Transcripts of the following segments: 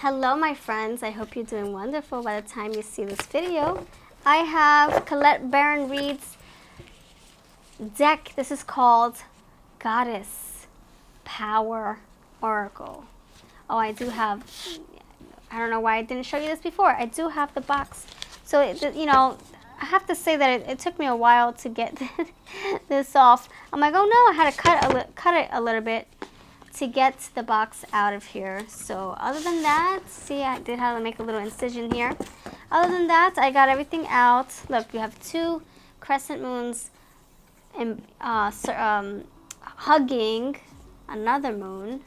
Hello my friends, I hope you're doing wonderful by the time you see this video. I have Colette baron-reid's deck. This is called Goddess Power Oracle. Oh, I do have, I don't know why I didn't show you this before. I do have the box. So, I have to say that it took me a while to get this off. I'm like, oh no, I had to cut it a little bit to get the box out of here. So other than that, see, I did have to make a little incision here. Other than that, I got everything out. Look, you have two crescent moons and hugging another moon,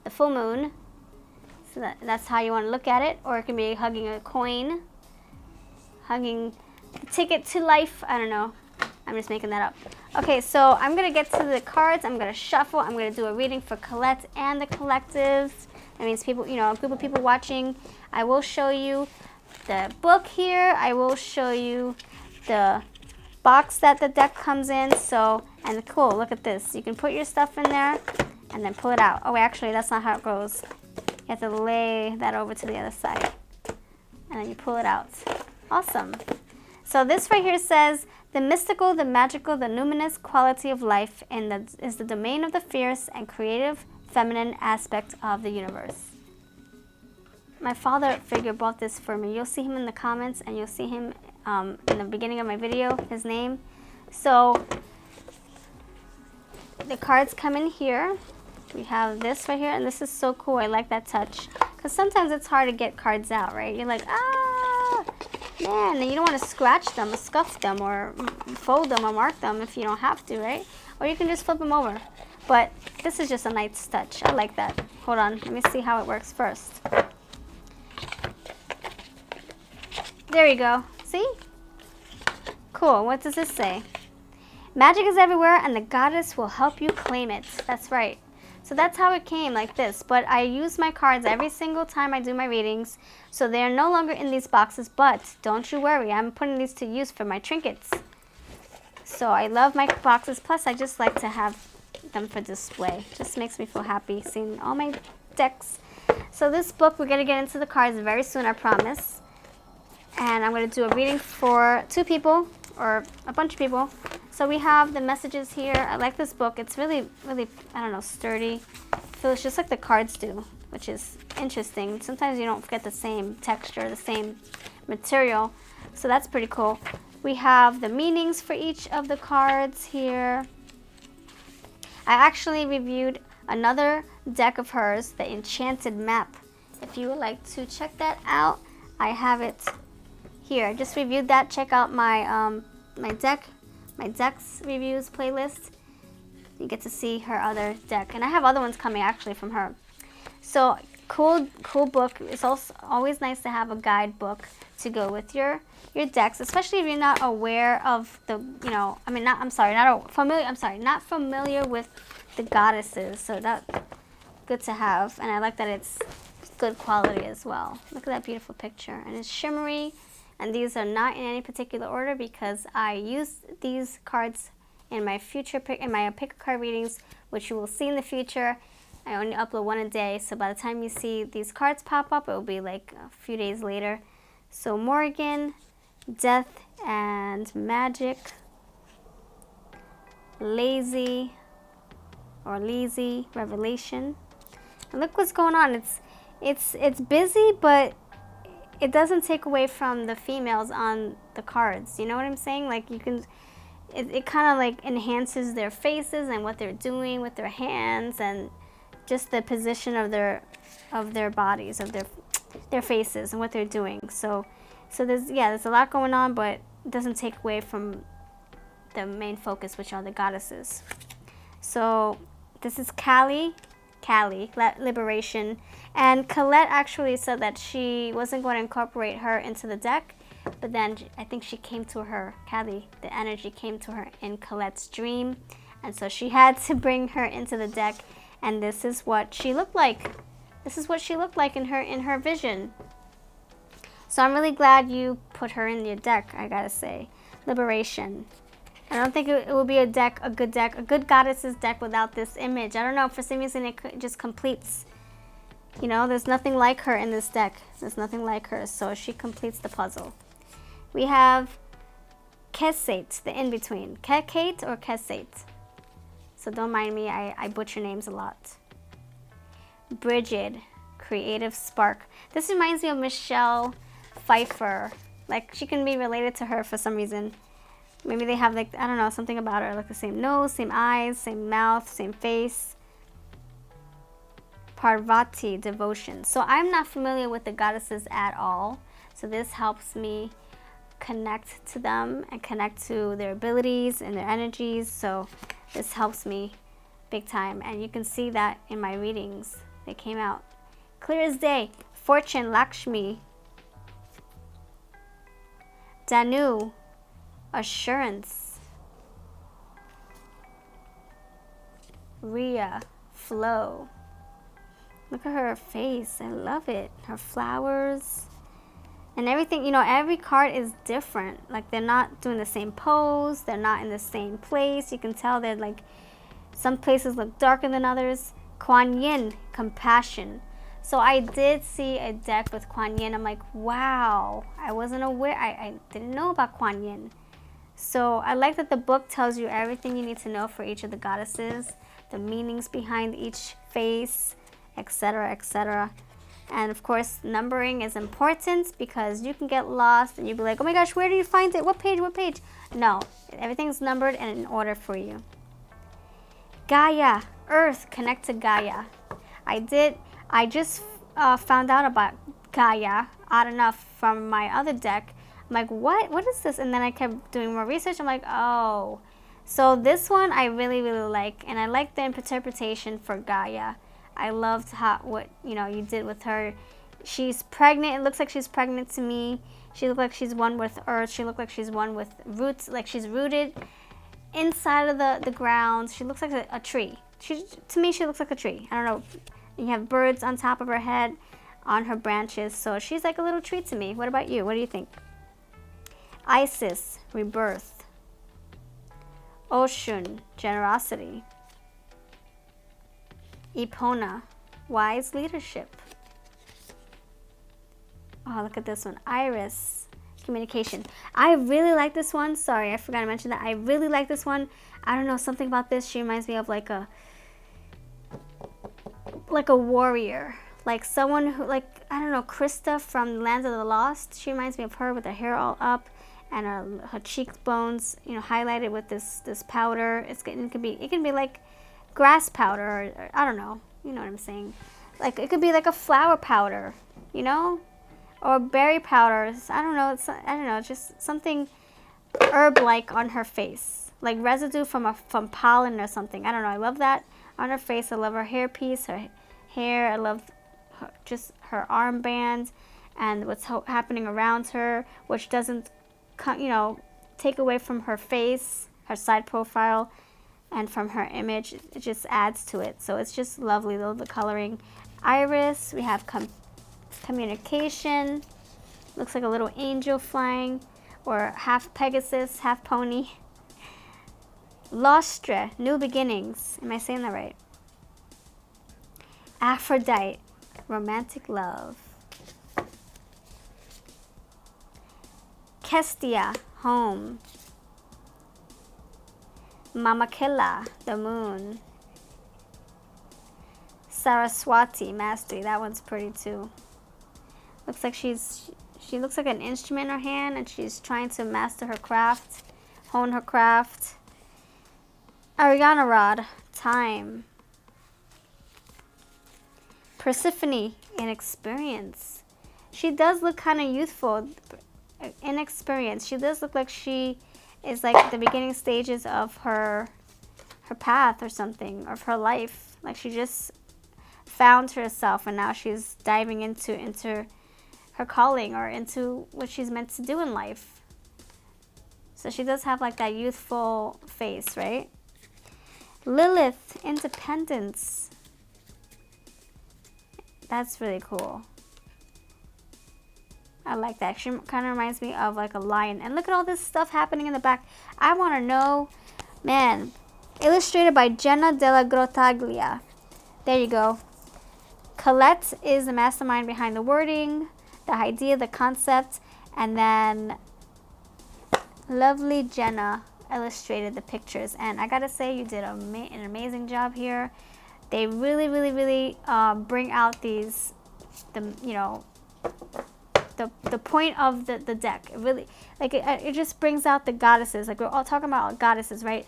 the full moon. So that's how you want to look at it. Or it can be hugging a coin, hugging the ticket to life. I don't know. I'm just making that up. Okay, so I'm going to get to the cards. I'm going to shuffle. I'm going to do a reading for Colette and the collective. That means people, a group of people watching. I will show you the book here. I will show you the box that the deck comes in. So, and cool, look at this. You can put your stuff in there and then pull it out. Oh, wait, actually, that's not how it goes. You have to lay that over to the other side. And then you pull it out. Awesome. So this right here says, the mystical, the magical, the luminous quality of life is the domain of the fierce and creative feminine aspect of the universe. My father figure bought this for me. You'll see him in the comments and you'll see him in the beginning of my video, his name. So the cards come in here. We have this right here, and this is so cool. I like that touch. Because sometimes it's hard to get cards out, right? You're like, man, and you don't want to scratch them or scuff them or fold them or mark them if you don't have to, right? Or you can just flip them over. But this is just a nice touch. I like that. Hold on. Let me see how it works first. There you go. See? Cool. What does this say? Magic is everywhere and the goddess will help you claim it. That's right. So that's how it came, like this. But I use my cards every single time I do my readings. So they're no longer in these boxes. But don't you worry, I'm putting these to use for my trinkets. So I love my boxes. Plus, I just like to have them for display. Just makes me feel happy seeing all my decks. So this book, we're going to get into the cards very soon, I promise. And I'm going to do a reading for 2 people or a bunch of people. So we have the messages here. I like this book. It's really, really, I don't know, sturdy. Feels just like the cards do, which is interesting. Sometimes you don't get the same texture, the same material. So that's pretty cool. We have the meanings for each of the cards here. I actually reviewed another deck of hers, the Enchanted Map. If you would like to check that out, I have it here. I just reviewed that. Check out my my decks reviews playlist. You get to see her other deck, and I have other ones coming actually from her. So cool book. It's also always nice to have a guidebook to go with your decks, especially if you're not aware of the not familiar with the goddesses. So that's good to have, and I like that it's good quality as well. Look at that beautiful picture, and it's shimmery. And these are not in any particular order because I use these cards in my pick a card readings, which you will see in the future. I only upload 1 a day, so by the time you see these cards pop up, it will be like a few days later. So Morgan, Death and Magic, Lazy, Revelation. And look what's going on. It's busy, but it doesn't take away from the females on the cards. You know what I'm saying? Like you can, it kind of like enhances their faces and what they're doing with their hands and just the position of their bodies, of their faces and what they're doing. So there's a lot going on, but it doesn't take away from the main focus, which are the goddesses. So this is Kali, Liberation. And Colette actually said that she wasn't going to incorporate her into the deck, but then I think she came to her, Kali, the energy came to her in Colette's dream, and so she had to bring her into the deck, and this is what she looked like. This is what she looked like in her vision. So I'm really glad you put her in your deck, I gotta say. Liberation. I don't think it will be a good goddesses deck without this image. I don't know, for some reason it just completes You know, there's nothing like her in this deck. There's nothing like her, so she completes the puzzle. We have Kesate, the in-between. Kekate or Kesate? So don't mind me, I butcher names a lot. Bridget, creative spark. This reminds me of Michelle Pfeiffer. Like, she can be related to her for some reason. Maybe they have, like, I don't know, something about her. Like the same nose, same eyes, same mouth, same face. Parvati, devotion. So I'm not familiar with the goddesses at all. So this helps me connect to them and connect to their abilities and their energies. So this helps me big time. And you can see that in my readings. They came out clear as day. Fortune, Lakshmi. Danu, assurance. Rhea, flow. Look at her face. I love it. Her flowers and everything. You know, every card is different. Like, they're not doing the same pose. They're not in the same place. You can tell they're like, some places look darker than others. Kuan Yin, compassion. So I did see a deck with Kuan Yin. I'm like, wow. I wasn't aware. I didn't know about Kuan Yin. So I like that the book tells you everything you need to know for each of the goddesses, the meanings behind each face, etc., etc. And of course, numbering is important because you can get lost and you'll be like, oh my gosh, where do you find it? What page? What page? No, everything's numbered and in order for you. Gaia, earth, connect to Gaia. I just found out about Gaia, odd enough, from my other deck. I'm like, what is this? And then I kept doing more research. I'm like, oh. So this one I really, really like. And I like the interpretation for Gaia. I loved what you did with her. She's pregnant. It looks like she's pregnant to me. She looked like she's one with earth. She looked like she's one with roots. Like she's rooted inside of the ground. She looks like a tree. To me, she looks like a tree. I don't know. You have birds on top of her head, on her branches. So she's like a little tree to me. What about you? What do you think? Isis, rebirth. Oshun, generosity. Epona, wise leadership. Oh, look at this one. Iris, communication. I really like this one. Sorry, I forgot to mention that. I really like this one. I don't know, something about this. She reminds me of like a warrior. Like someone who, like, I don't know, Krista from Lands of the Lost. She reminds me of her with her hair all up and her cheekbones, highlighted with this powder. It can be like grass powder, or I don't know. You know what I'm saying? Like, it could be like a flower powder, or berry powders. I don't know. Just something herb-like on her face, like residue from pollen or something. I don't know. I love that on her face. I love her hairpiece, her hair. I love just her armband and what's happening around her, which doesn't, take away from her face, her side profile, and from her image. It just adds to it. So it's just lovely, though, the coloring. Iris, we have communication. Looks like a little angel flying, or half Pegasus, half pony. Lostre, new beginnings. Am I saying that right? Aphrodite, romantic love. Kestia, home. Mamakila, the moon. Saraswati, mastery. That one's pretty too. Looks like she looks like an instrument in her hand, and she's trying to master her craft, hone her craft. Ariana Rod, time. Persephone, inexperience. She does look kind of youthful. Inexperience. She does look like she is like at the beginning stages of her path or something, of her life. Like she just found herself and now she's diving into her calling or into what she's meant to do in life. So she does have like that youthful face, right? Lilith, independence. That's really cool. I like that. She kind of reminds me of like a lion. And look at all this stuff happening in the back. I want to know, illustrated by Jenna Della Grottaglia. There you go. Colette is the mastermind behind the wording, the idea, the concept, and then lovely Jenna illustrated the pictures. And I gotta say, you did an amazing job here. They really, really, really bring out these, the point of the deck. It really, like, it just brings out the goddesses. Like, we're all talking about goddesses, right?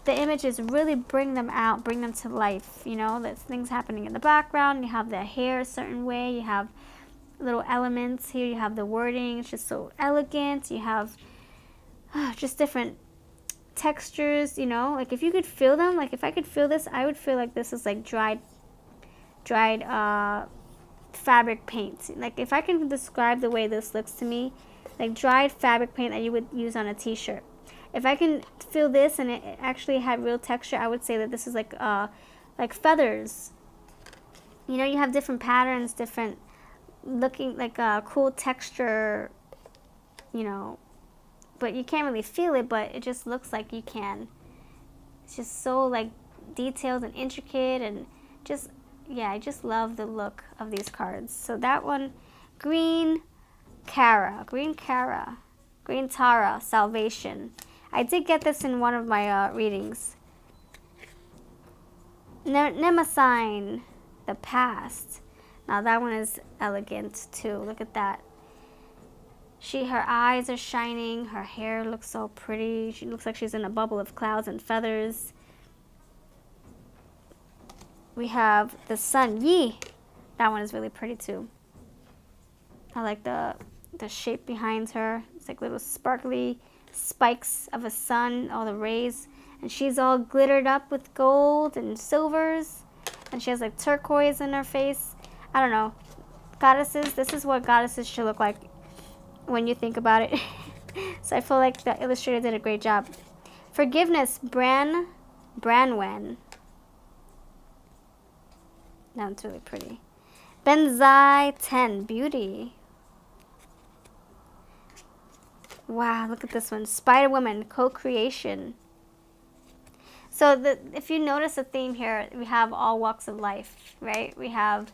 The images really bring them out, bring them to life. You know, there's things happening in the background. You have the hair a certain way. You have little elements here. You have the wording. It's just so elegant. You have just different textures, you know. Like, if you could feel them, like if I could feel this, I would feel like this is like dried fabric paint. Like, if I can describe the way this looks to me, like dried fabric paint that you would use on a t-shirt. If I can feel this and it actually had real texture, I would say that this is like feathers. You know, you have different patterns, different looking, like cool texture, you know, but you can't really feel it, but it just looks like you can. It's just so like detailed and intricate, and just, yeah, I just love the look of these cards. So that one, Green Tara, Salvation. I did get this in one of my readings. Nemesign, the past. Now that one is elegant too. Look at that. Her eyes are shining. Her hair looks so pretty. She looks like she's in a bubble of clouds and feathers. We have the sun. Yi. That one is really pretty too. I like the shape behind her. It's like little sparkly spikes of a sun, all the rays, and she's all glittered up with gold and silvers, and she has like turquoise in her face. I don't know, goddesses, this is what goddesses should look like when you think about it. So I feel like the illustrator did a great job. Forgiveness, Branwen. That one's really pretty. Benzai 10, Beauty. Wow, look at this one. Spider Woman, Co-Creation. So if you notice a theme here, we have all walks of life, right? We have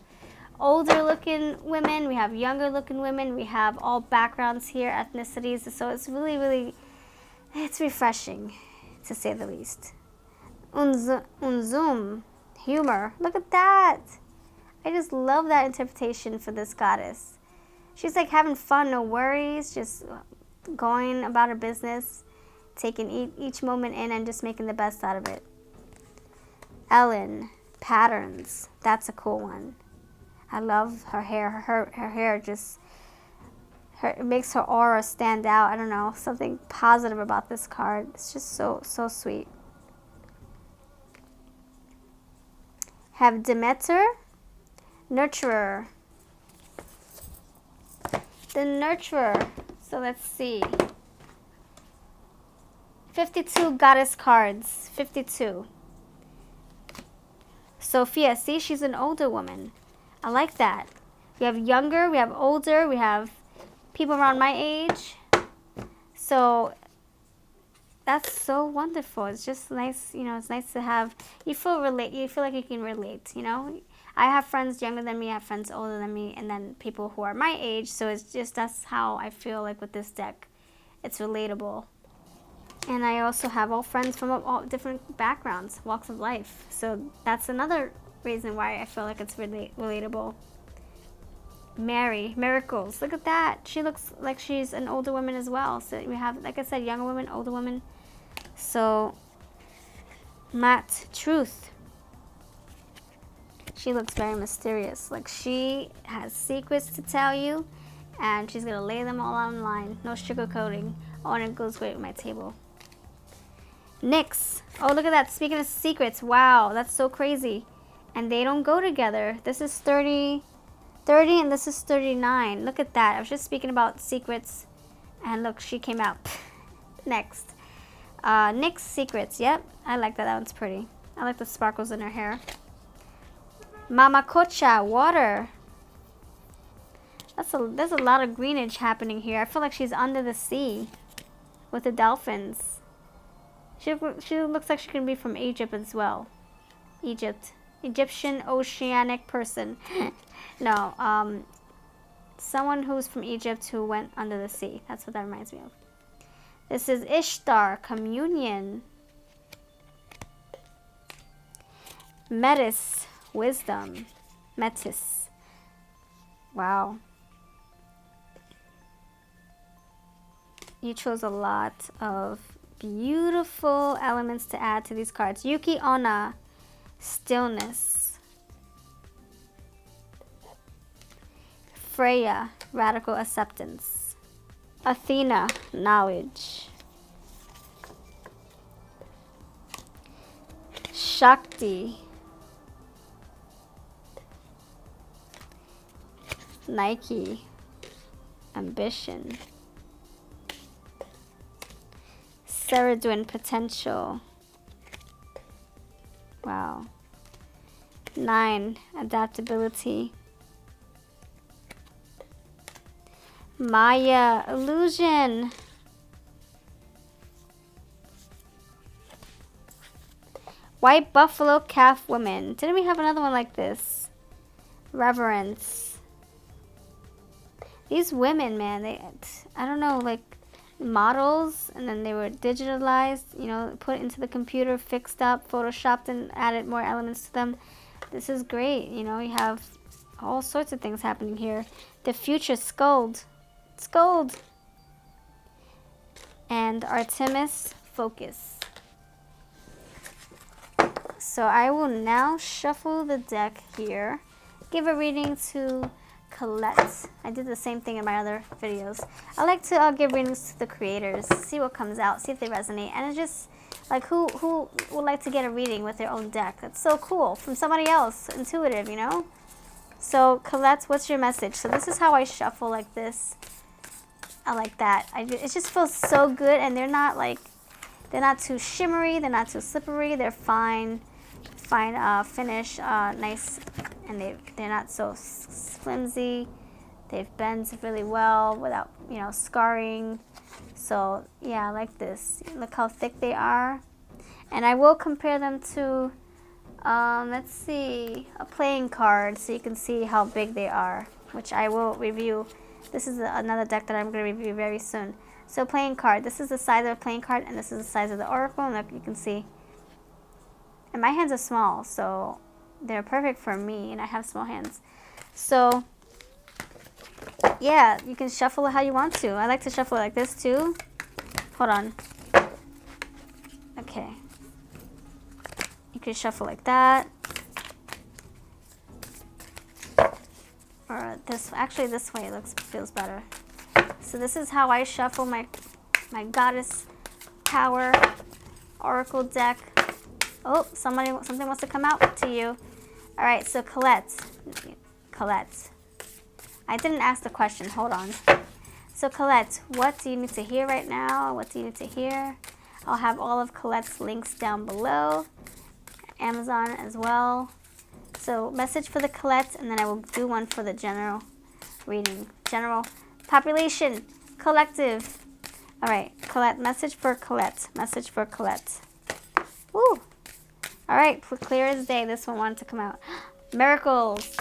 older looking women, we have younger looking women, we have all backgrounds here, ethnicities. So it's really, really, it's refreshing, to say the least. Unzum, humor. Look at that. I just love that interpretation for this goddess. She's like having fun, no worries, just going about her business, taking each moment in and just making the best out of it. Ellen, Patterns. That's a cool one. I love her hair. Her hair just, it makes her aura stand out. I don't know, something positive about this card. It's just so sweet. Have Demeter, Nurturer. The Nurturer. So let's see. 52 goddess cards. 52. Sophia, see, she's an older woman. I like that. We have younger, we have older, we have people around my age. So that's so wonderful. It's just nice, you know, it's nice to have, you feel like you can relate, you know. I have friends younger than me, I have friends older than me, and then people who are my age. So it's just, that's how I feel like with this deck. It's relatable. And I also have all friends from all different backgrounds, walks of life. So that's another reason why I feel like it's relatable. Mary, Miracles. Look at that. She looks like she's an older woman as well. So we have, like I said, younger women, older women. So, Matt, Truth. She looks very mysterious. Like she has secrets to tell you, and she's going to lay them all on line. No sugarcoating. Oh, and it goes great with my table. Nyx. Oh, look at that. Speaking of secrets. Wow, that's so crazy. And they don't go together. This is 30 and this is 39. Look at that. I was just speaking about secrets, and look, she came out. Next. Nyx Secrets. Yep, I like that. That one's pretty. I like the sparkles in her hair. Mama Kocha, Water. There's a lot of greenage happening here. I feel like she's under the sea with the dolphins. She looks like she can be from Egypt as well. Egypt. Egyptian oceanic person. No, someone who's from Egypt who went under the sea. That's what that reminds me of. This is Ishtar, communion. Metis, wisdom. Metis. Wow. You chose a lot of beautiful elements to add to these cards. Yuki Onna, stillness. Freya, radical acceptance. Athena, knowledge. Shakti, Nike, ambition. Ceridwen, potential. Wow. 9, adaptability. Maya, illusion. White buffalo calf woman. Didn't we have another one like this? Reverence. These women, man, I don't know, like models, and then they were digitalized, you know, put into the computer, fixed up, photoshopped, and added more elements to them. This is great. You know, you have all sorts of things happening here. The future Scold. Scold. And Artemis, focus. So I will now shuffle the deck here. Give a reading to Colette. I did the same thing in my other videos. I like to give readings to the creators, see what comes out, see if they resonate. And it's just like, who would like to get a reading with their own deck? That's so cool. From somebody else, intuitive, you know? So Colette, what's your message? So this is how I shuffle, like this. I like that. It just feels so good, and they're not too shimmery, they're not too slippery, they're fine finish, nice, and they're not so flimsy. They've bent really well without, you know, scarring. So yeah, I like this. Look how thick they are. And I will compare them to, let's see, a playing card, so you can see how big they are, which I will review. This is another deck that I'm going to review very soon. So playing card, this is the size of a playing card, and this is the size of the oracle, and look, you can see. And my hands are small, so they're perfect for me, and I have small hands. So yeah, you can shuffle it how you want to. I like to shuffle it like this too. Hold on. Okay. You can shuffle like that. Or this way feels better. So this is how I shuffle my goddess power oracle deck. Oh, something wants to come out to you. All right, so Colette. I didn't ask the question. Hold on. So Colette, what do you need to hear right now? What do you need to hear? I'll have all of Colette's links down below. Amazon as well. So message for the Colette, and then I will do one for the general reading. General population, collective. All right, Colette, message for Colette. Message for Colette. Woo. All right, clear as day. This one wanted to come out. Miracles.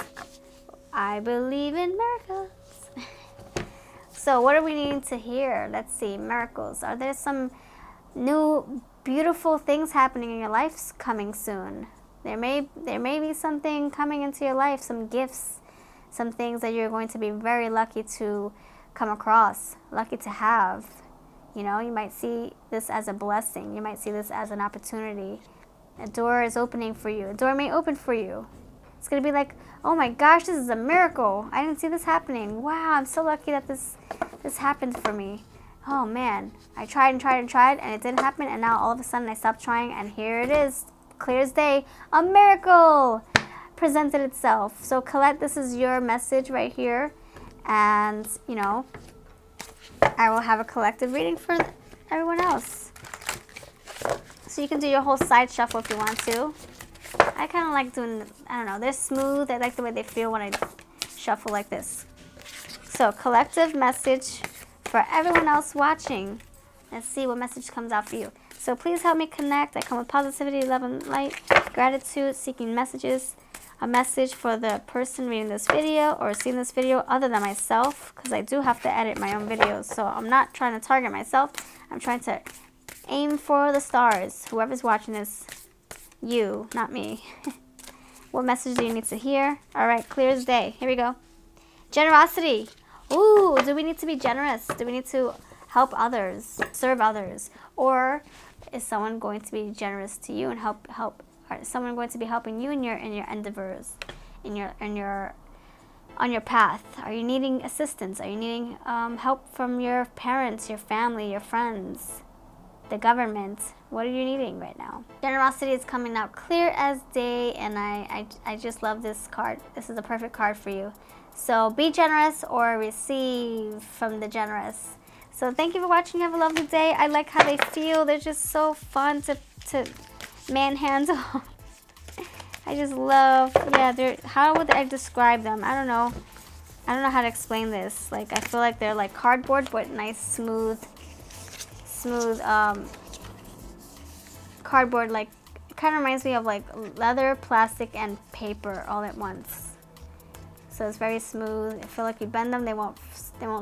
I believe in miracles. So what are we needing to hear? Let's see, miracles. Are there some new beautiful things happening in your life coming soon? There may be something coming into your life, some gifts, some things that you're going to be very lucky to come across, lucky to have. You know, you might see this as a blessing. You might see this as an opportunity. A door is opening for you. A door may open for you. It's going to be like, oh my gosh, this is a miracle. I didn't see this happening. Wow, I'm so lucky that this happened for me. Oh man, I tried and tried and tried, and it didn't happen, and now all of a sudden I stopped trying, and here it is, clear as day. A miracle presented itself. So Colette, this is your message right here, and you know, I will have a collective reading for everyone else. So you can do your whole side shuffle if you want to. I kind of like doing, I don't know, they're smooth. I like the way they feel when I shuffle like this. So collective message for everyone else watching. Let's see what message comes out for you. So please help me connect. I come with positivity, love, and light. Gratitude, seeking messages. A message for the person reading this video or seeing this video other than myself, because I do have to edit my own videos. So I'm not trying to target myself. I'm trying to aim for the stars. Whoever's watching this, you, not me. What message do you need to hear? All right, clear as day. Here we go. Generosity. Ooh, do we need to be generous? Do we need to help others, serve others? Or is someone going to be generous to you and help? Or is someone going to be helping you in your endeavors, on your path? Are you needing assistance? Are you needing help from your parents, your family, your friends, the government? What are you needing right now? Generosity is coming out clear as day, and I just love this card. This is a perfect card for you. So be generous or receive from the generous. So thank you for watching. Have a lovely day. I like how they feel. They're just so fun to manhandle. I just love, yeah, how would I describe them? I don't know how to explain this. Like, I feel like they're like cardboard, but nice, smooth cardboard. Like, it kind of reminds me of like leather, plastic, and paper all at once. So it's very smooth. I feel like you bend them, they won't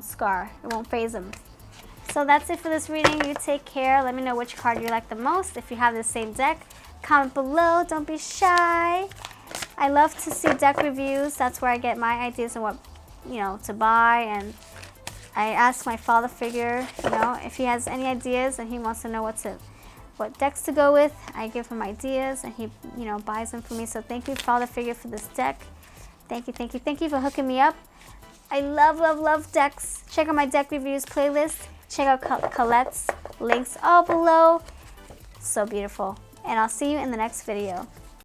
scar. It won't phase them. So that's it for this reading. You take care. Let me know which card you like the most. If you have the same deck, comment below. Don't be shy. I love to see deck reviews. That's where I get my ideas on what, to buy. And I ask my father figure, if he has any ideas and he wants to know what decks to go with. I give him ideas and he, buys them for me. So thank you, father figure, for this deck. Thank you, thank you, thank you for hooking me up. I love, love, love decks. Check out my deck reviews playlist. Check out Colette's links all below. So beautiful. And I'll see you in the next video.